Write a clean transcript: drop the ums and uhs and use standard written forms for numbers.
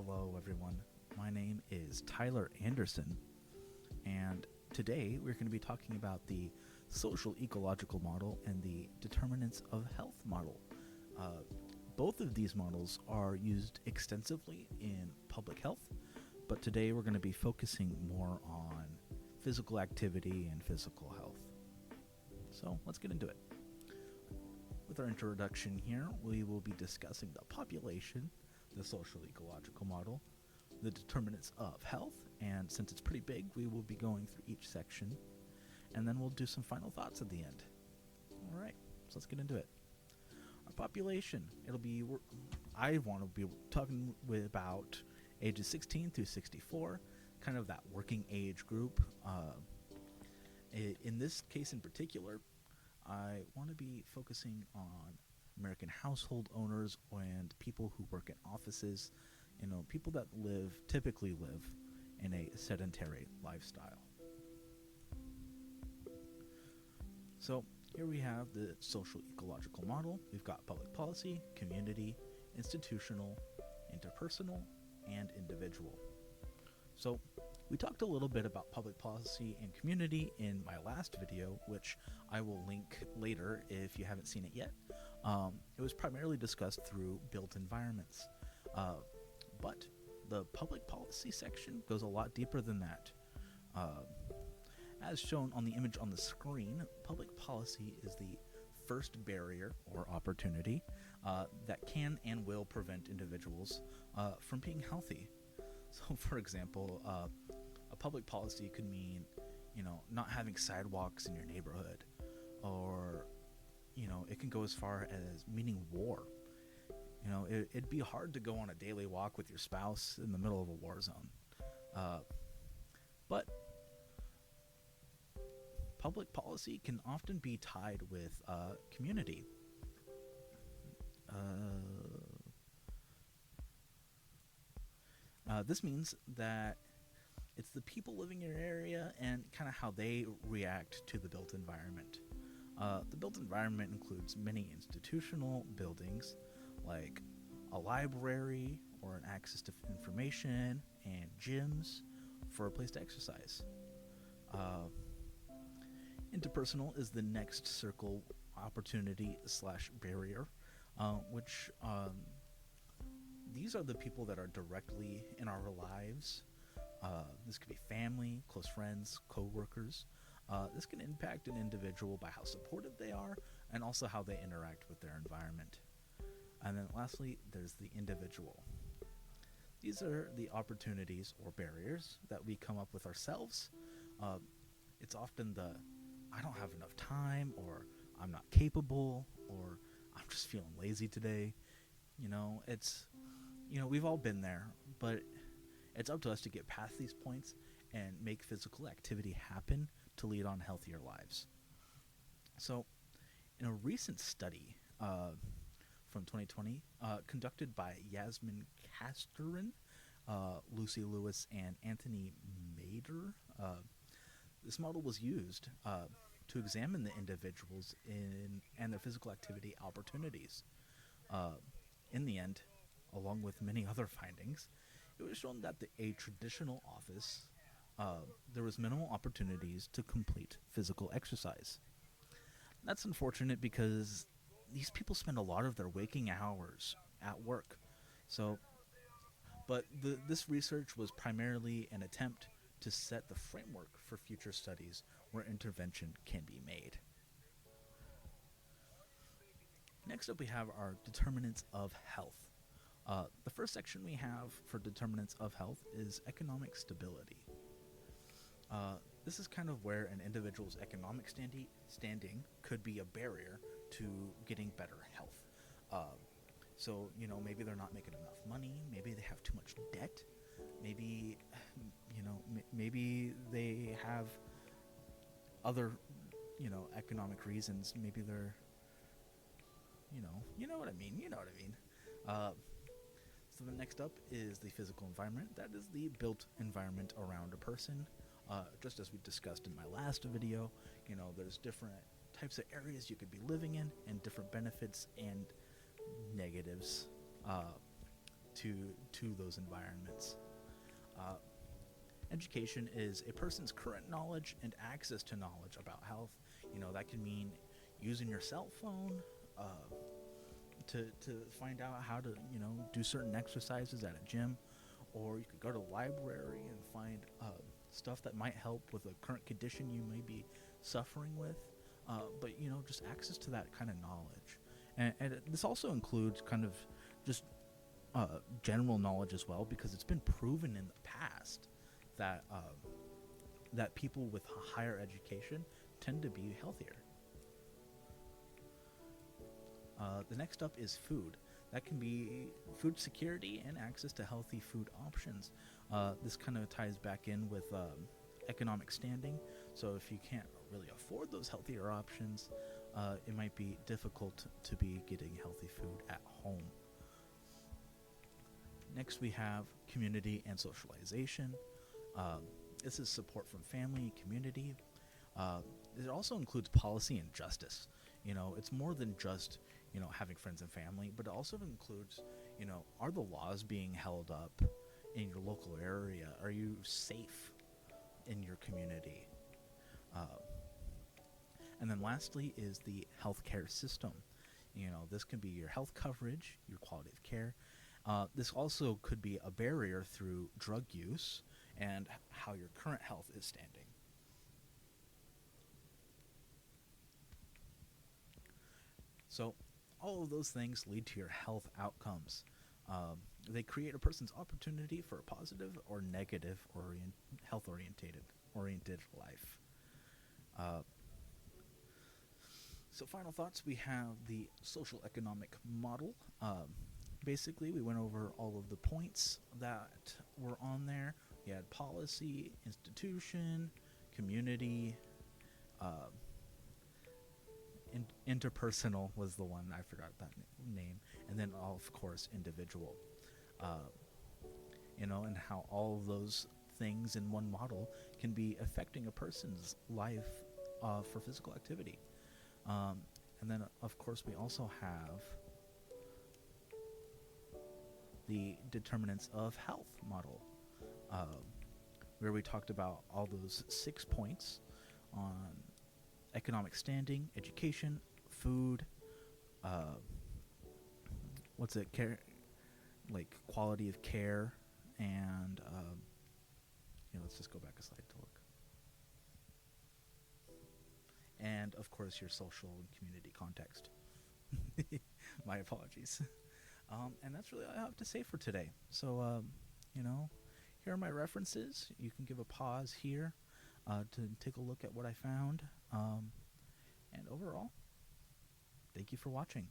Hello, everyone. My name is Tyler Anderson, and today we're going to be talking about the social ecological model and the determinants of health model. Uh, Both of these models are used extensively in public health, but today we're going to be focusing more on physical activity and physical health. So let's get into it. With our introduction here, we will be discussing the population, the social ecological model, the determinants of health, and since it's pretty big, we will be going through each section, and then we'll do some final thoughts at the end. All right, so let's get into it. Our population, I want to be talking about ages 16 through 64, kind of that working age group. In this case in particular, I want to be focusing on American household owners and people who work in offices, people that typically live in a sedentary lifestyle. So here we have the social ecological model. We've got public policy, community, institutional, interpersonal, and individual. So we talked a little bit about public policy and community in my last video, which I will link later if you haven't seen it yet. It was primarily discussed through built environments, but the public policy section goes a lot deeper than that. As shown on the image on the screen, public policy is the first barrier or opportunity that can and will prevent individuals from being healthy. So, for example, a public policy could mean, not having sidewalks in your neighborhood, or, it can go as far as meaning war. It'd be hard to go on a daily walk with your spouse in the middle of a war zone. But public policy can often be tied with community. This means that it's the people living in your area and kind of how they react to the built environment. The built environment includes many institutional buildings, like a library or an access to information, and gyms for a place to exercise. Interpersonal is the next circle opportunity / barrier, which these are the people that are directly in our lives. This could be family, close friends, co-workers. This can impact an individual by how supportive they are and also how they interact with their environment. And then lastly, there's the individual. These are the opportunities or barriers that we come up with ourselves. It's often the I don't have enough time, or I'm not capable, or I'm just feeling lazy today. We've all been there, but it's up to us to get past these points and make physical activity happen to lead on healthier lives. So, in a recent study from 2020, conducted by Yasmin Casterin, Lucy Lewis, and Anthony Mader, this model was used to examine the individuals and their physical activity opportunities. In the end, along with many other findings, it was shown that a traditional office, there was minimal opportunities to complete physical exercise. That's unfortunate because these people spend a lot of their waking hours at work. But this research was primarily an attempt to set the framework for future studies where intervention can be made. Next up, we have our determinants of health. The first section we have for determinants of health is economic stability. This is kind of where an individual's economic standing could be a barrier to getting better health. Maybe they're not making enough money, maybe they have too much debt, maybe they have other, economic reasons, maybe they're, you know what I mean. So the next up is the physical environment. That is the built environment around a person. Just as we discussed in my last video, there's different types of areas you could be living in and different benefits and negatives to those environments. Uh, Education is a person's current knowledge and access to knowledge about health. That can mean using your cell phone to find out how to do certain exercises at a gym, or you could go to the library and find stuff that might help with a current condition you may be suffering with. But just access to that kind of knowledge, and this also includes kind of just general knowledge as well, because it's been proven in the past that that people with higher education tend to be healthier. The next up is food. That can be food security and access to healthy food options. This kind of ties back in with economic standing. So if you can't really afford those healthier options, it might be difficult to be getting healthy food at home. Next, we have community and socialization. This is support from family and community. It also includes policy and justice. It's more than just having friends and family, but it also includes are the laws being held up in your local area? Are you safe in your community? And then lastly is the healthcare system. This can be your health coverage, your quality of care. This also could be a barrier through drug use and how your current health is standing. So all of those things lead to your health outcomes. They create a person's opportunity for a positive or negative health-oriented life. So final thoughts, we have the social economic model. Basically, we went over all of the points that were on there. We had policy, institution, community, interpersonal was the one, I forgot that name, and then of course individual. And how all of those things in one model can be affecting a person's life for physical activity. And then of course we also have the determinants of health model, where we talked about all those 6 points on economic standing, education, food, care, like quality of care, and let's just go back a slide to look. And of course your social and community context. My apologies. And that's really all I have to say for today. So, here are my references. You can give a pause here to take a look at what I found. And overall, thank you for watching.